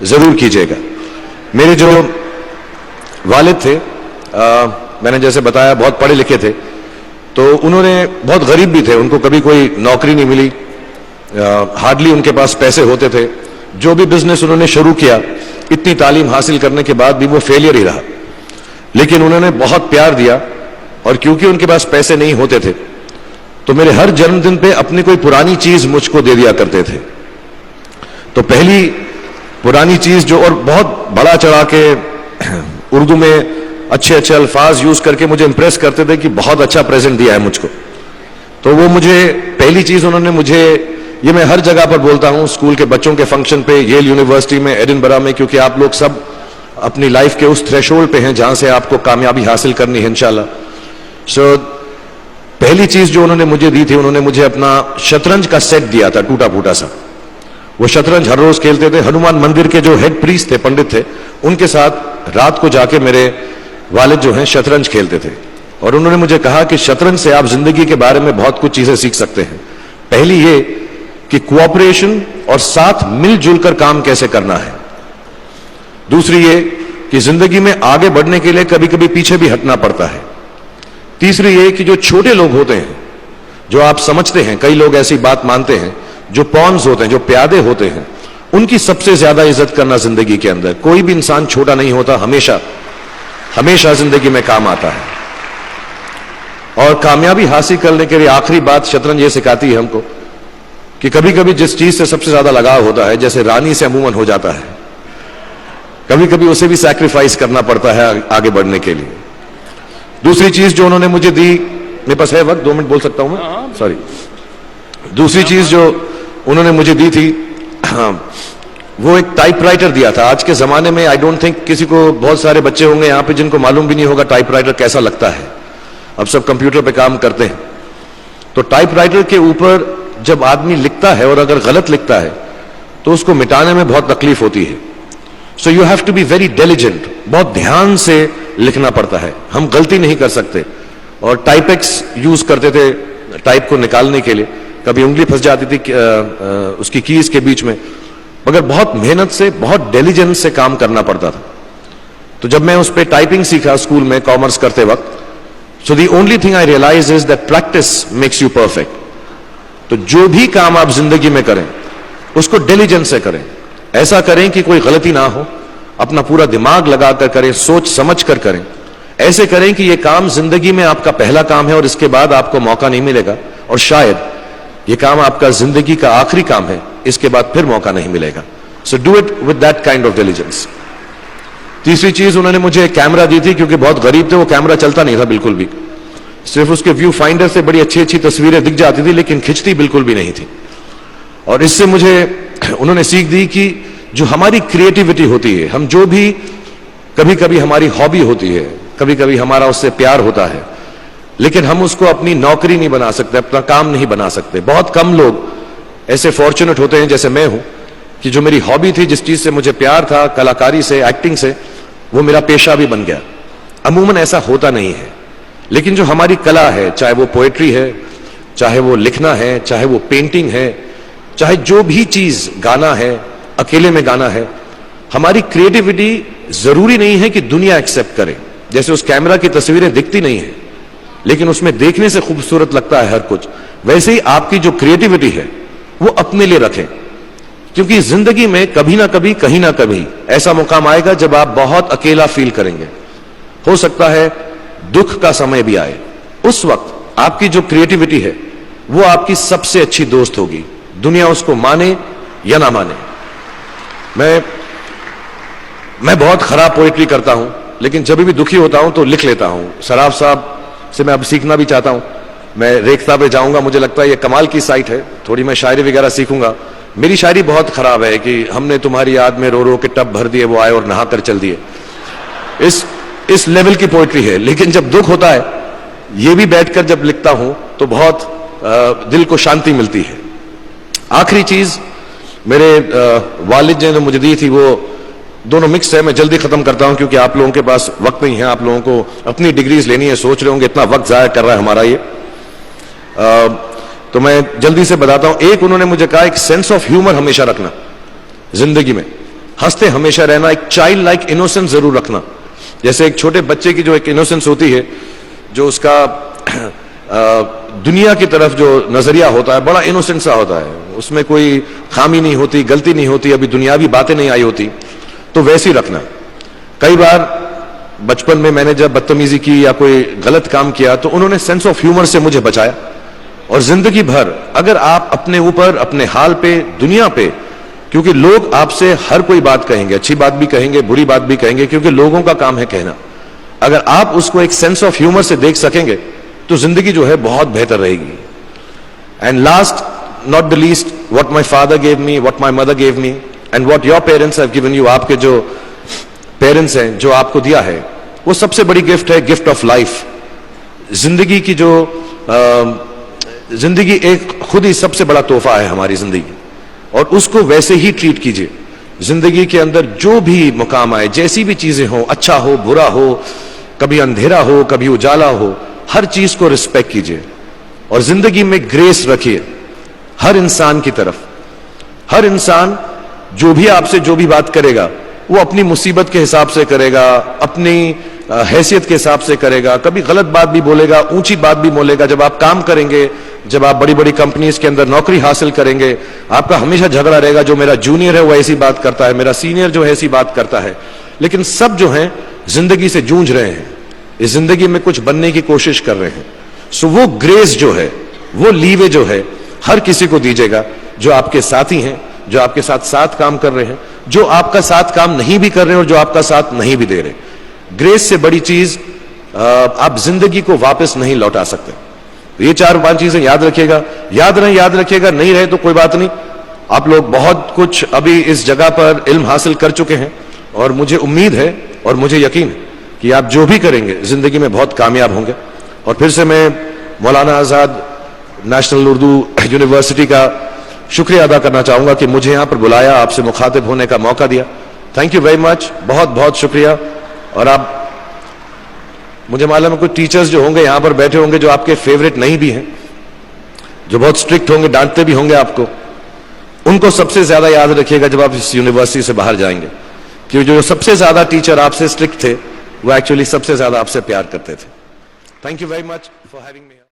जरूर कीजिएगा। मेरे जो वालिद थे, मैंने जैसे बताया बहुत पढ़े लिखे थे, तो उन्होंने बहुत गरीब भी थे, उनको कभी कोई नौकरी नहीं मिली, हार्डली उनके पास पैसे होते थे। जो भी बिजनेस उन्होंने शुरू किया, इतनी तालीम हासिल करने के बाद भी वो फेलियर ही रहा। लेकिन उन्होंने बहुत प्यार दिया, और क्योंकि उनके पास पैसे नहीं होते थे तो मेरे हर जन्मदिन पे अपनी कोई पुरानी चीज मुझको दे दिया करते थे। तो पहली पुरानी चीज जो, और बहुत बड़ा चढ़ा के उर्दू में अच्छे अच्छे अल्फाज यूज करके मुझे इंप्रेस करते थे कि बहुत अच्छा प्रेजेंट दिया है मुझको। तो वो मुझे पहली चीज उन्होंने मुझे, ये मैं हर जगह पर बोलता हूं, स्कूल के बच्चों के फंक्शन पे, येल यूनिवर्सिटी में, एडिनबरा में, क्योंकि आप लोग सब अपनी लाइफ के उस थ्रेशोल्ड पे हैं जहां से आपको कामयाबी हासिल करनी है इंशाल्लाह। सो पहली चीज जो उन्होंने मुझे दी थी, उन्होंने मुझे अपना शतरंज का सेट दिया था, टूटा फूटा सा। वो शतरंज हर रोज खेलते थे। हनुमान मंदिर के जो हेड प्रीस्ट थे, पंडित थे, उनके साथ रात को जाके मेरे वालिद जो हैं शतरंज खेलते थे। और उन्होंने मुझे कहा कि शतरंज से आप जिंदगी के बारे में बहुत कुछ चीजें सीख सकते हैं। पहली ये कि कोऑपरेशन और साथ मिलजुल कर काम कैसे करना है। दूसरी ये कि जिंदगी में आगे बढ़ने के लिए कभी कभी पीछे भी हटना पड़ता है। तीसरी ये कि जो छोटे लोग होते हैं, जो आप समझते हैं, कई लोग ऐसी बात मानते हैं, जो पॉन्स होते हैं, जो प्यादे होते हैं, उनकी सबसे ज्यादा इज्जत करना जिंदगी के अंदर। कोई भी इंसान छोटा नहीं होता, हमेशा हमेशा जिंदगी में काम आता है। और कामयाबी हासिल करने के लिए आखिरी बात शतरंज ये सिखाती है हमको कि कभी कभी जिस चीज से सबसे ज्यादा लगाव होता है, जैसे रानी से अमूमन हो जाता है, कभी कभी उसे भी सैक्रिफाइस करना पड़ता है आगे बढ़ने के लिए। दूसरी चीज जो उन्होंने मुझे दी, मेरे पास है वक्त, 2 मिनट बोल सकता हूं मैं, सॉरी। दूसरी चीज जो उन्होंने मुझे दी थी, वो एक टाइपराइटर दिया था। आज के जमाने में आई डोंट थिंक किसी को, बहुत सारे बच्चे होंगे यहाँ पे जिनको मालूम भी नहीं होगा टाइपराइटर कैसा लगता है। अब सब कंप्यूटर पे काम करते हैं। तो टाइपराइटर के ऊपर जब आदमी लिखता है और अगर गलत लिखता है तो उसको मिटाने में बहुत तकलीफ होती है। So you have to be very diligent, बहुत ध्यान से लिखना पड़ता है। हम गलती नहीं कर सकते। और टाइपेक्स यूज करते थे टाइप को निकालने के लिए, कभी उंगली फंस जाती थी उसकी कीज के बीच में, मगर बहुत मेहनत से, बहुत डिलिजेंस से काम करना पड़ता था। तो जब मैं उस पर टाइपिंग सीखा स्कूल में कॉमर्स करते वक्त, so the only thing I realise is that practice makes you perfect. तो जो भी काम आप जिंदगी में करें उसको डिलिजेंस से करें, ऐसा करें कि कोई गलती ना हो, अपना पूरा दिमाग लगाकर करें, सोच समझ कर करें। ऐसे करें कि यह काम जिंदगी में आपका पहला काम है और इसके बाद आपको मौका नहीं मिलेगा, और शायद यह काम आपका जिंदगी का आखिरी काम है, इसके बाद फिर मौका नहीं मिलेगा। So do it with that kind of diligence. तीसरी चीज उन्होंने मुझे कैमरा दी थी, क्योंकि बहुत गरीब थे, वो कैमरा चलता नहीं था बिल्कुल भी, सिर्फ उसके व्यू फाइंडर से बड़ी अच्छी अच्छी तस्वीरें दिख जाती थी, लेकिन खिंचती बिल्कुल भी नहीं थी। और इससे मुझे उन्होंने सीख दी कि जो हमारी क्रिएटिविटी होती है, हम जो भी, कभी कभी हमारी हॉबी होती है, कभी कभी हमारा उससे प्यार होता है, लेकिन हम उसको अपनी नौकरी नहीं बना सकते, अपना काम नहीं बना सकते। बहुत कम लोग ऐसे फॉर्चुनेट होते हैं जैसे मैं हूं कि जो मेरी हॉबी थी, जिस चीज से मुझे प्यार था, कलाकारी से, एक्टिंग से, वो मेरा पेशा भी बन गया। अमूमन ऐसा होता नहीं है। लेकिन जो हमारी कला है, चाहे वो पोएट्री है, चाहे वो लिखना है, चाहे वो पेंटिंग है, चाहे जो भी चीज, गाना है, अकेले में गाना है, हमारी क्रिएटिविटी जरूरी नहीं है कि दुनिया एक्सेप्ट करे। जैसे उस कैमरा की तस्वीरें दिखती नहीं है, लेकिन उसमें देखने से खूबसूरत लगता है हर कुछ, वैसे ही आपकी जो क्रिएटिविटी है वो अपने लिए रखें। क्योंकि जिंदगी में कभी ना कभी, कहीं ना कभी ऐसा मुकाम आएगा जब आप बहुत अकेला फील करेंगे। हो सकता है दुख का समय भी आए, उस वक्त आपकी जो क्रिएटिविटी है वो आपकी सबसे अच्छी दोस्त होगी, दुनिया उसको माने या ना माने। मैं बहुत खराब पोएट्री करता हूं, लेकिन जब भी दुखी होता हूं तो लिख लेता हूं। सराफ साहब से मैं अब सीखना भी चाहता हूं। मैं रेखता पे जाऊंगा, मुझे लगता है ये कमाल की साइट है, थोड़ी मैं शायरी वगैरह सीखूंगा। मेरी शायरी बहुत खराब है कि हमने तुम्हारी याद में रो रो के टब भर दिए, वो आए और नहा कर चल दिए। इस लेवल की पोएट्री है। लेकिन जब दुख होता है, ये भी बैठकर जब लिखता हूं तो बहुत दिल को शांति मिलती है। आखिरी चीज मेरे वालिद ने मुझे दी थी, वो दोनों मिक्स है, मैं जल्दी खत्म करता हूं क्योंकि आप लोगों के पास वक्त नहीं है, आप लोगों को अपनी डिग्रीज लेनी है, सोच रहे होंगे इतना वक्त जाया कर रहा है हमारा ये। तो मैं जल्दी से बताता हूं। एक, उन्होंने मुझे कहा एक सेंस ऑफ ह्यूमर हमेशा रखना जिंदगी में। हंसते हमेशा रहना, एक चाइल्ड लाइक इनोसेंस जरूर रखना। जैसे एक छोटे बच्चे की जो एक इनोसेंस होती है, जो उसका दुनिया की तरफ जो नजरिया होता है बड़ा इनोसेंट सा होता है, उसमें कोई खामी नहीं होती, गलती नहीं होती, अभी दुनियावी बातें नहीं आई होती, तो वैसे ही रखना। कई बार बचपन में मैंने जब बदतमीजी की या कोई गलत काम किया तो उन्होंने सेंस ऑफ ह्यूमर से मुझे बचाया। और जिंदगी भर अगर आप अपने ऊपर, अपने हाल पे, दुनिया पे, क्योंकि लोग आपसे हर कोई बात कहेंगे, अच्छी बात भी कहेंगे, बुरी बात भी कहेंगे, क्योंकि लोगों का काम है कहना। अगर आप उसको एक सेंस ऑफ ह्यूमर से देख सकेंगे तो जिंदगी जो है बहुत बेहतर रहेगी। And last not the least, what my father gave me, what my mother gave me and what your parents have given you, आपके जो पेरेंट्स हैं जो आपको दिया है, वो सबसे बड़ी गिफ्ट है, गिफ्ट ऑफ लाइफ। जिंदगी की जो जिंदगी एक खुद ही सबसे बड़ा तोहफा है हमारी जिंदगी, और उसको वैसे ही ट्रीट कीजिए। जिंदगी के अंदर जो भी मुकाम आए, जैसी भी चीजें हो, अच्छा हो बुरा हो, कभी अंधेरा हो कभी उजाला हो, हर चीज को रिस्पेक्ट कीजिए और जिंदगी में ग्रेस रखिए हर इंसान की तरफ। हर इंसान जो भी आपसे जो भी बात करेगा वो अपनी मुसीबत के हिसाब से करेगा, अपनी हैसियत के हिसाब से करेगा, कभी गलत बात भी बोलेगा, ऊंची बात भी बोलेगा। जब आप काम करेंगे, जब आप बड़ी बड़ी कंपनीज के अंदर नौकरी हासिल करेंगे, आपका हमेशा झगड़ा रहेगा, जो मेरा जूनियर है वो ऐसी बात करता है, मेरा सीनियर जो है ऐसी बात करता है। लेकिन सब जो है जिंदगी से जूझ रहे हैं, इस जिंदगी में कुछ बनने की कोशिश कर रहे हैं। सो वो ग्रेस जो है, वो लीवे जो है, हर किसी को दीजिएगा जो आपके साथी हैं, जो आपके साथ साथ काम कर रहे हैं, जो आपका साथ काम नहीं भी कर रहे हैं और जो आपका साथ नहीं भी दे रहे। ग्रेस से बड़ी चीज आप जिंदगी को वापस नहीं लौटा सकते। ये 4-5 चीजें याद रखिएगा। याद रखिएगा, नहीं रहे तो कोई बात नहीं। आप लोग बहुत कुछ अभी इस जगह पर इल्म हासिल कर चुके हैं और मुझे उम्मीद है और मुझे यकीन है कि आप जो भी करेंगे जिंदगी में बहुत कामयाब होंगे। और फिर से मैं मौलाना आजाद नेशनल उर्दू यूनिवर्सिटी का शुक्रिया अदा करना चाहूंगा कि मुझे यहां पर बुलाया, आपसे मुखातिब होने का मौका दिया। थैंक यू वेरी मच, बहुत बहुत शुक्रिया। और आप, मुझे मालूम है कुछ टीचर्स जो होंगे यहां पर बैठे होंगे जो आपके फेवरेट नहीं भी हैं, जो बहुत स्ट्रिक्ट होंगे, डांटते भी होंगे आपको, उनको सबसे ज्यादा याद रखिएगा जब आप इस यूनिवर्सिटी से बाहर जाएंगे, क्योंकि जो सबसे ज्यादा टीचर आपसे स्ट्रिक्ट थे वो एक्चुअली सबसे ज्यादा आपसे प्यार करते थे। Thank you very much for having me.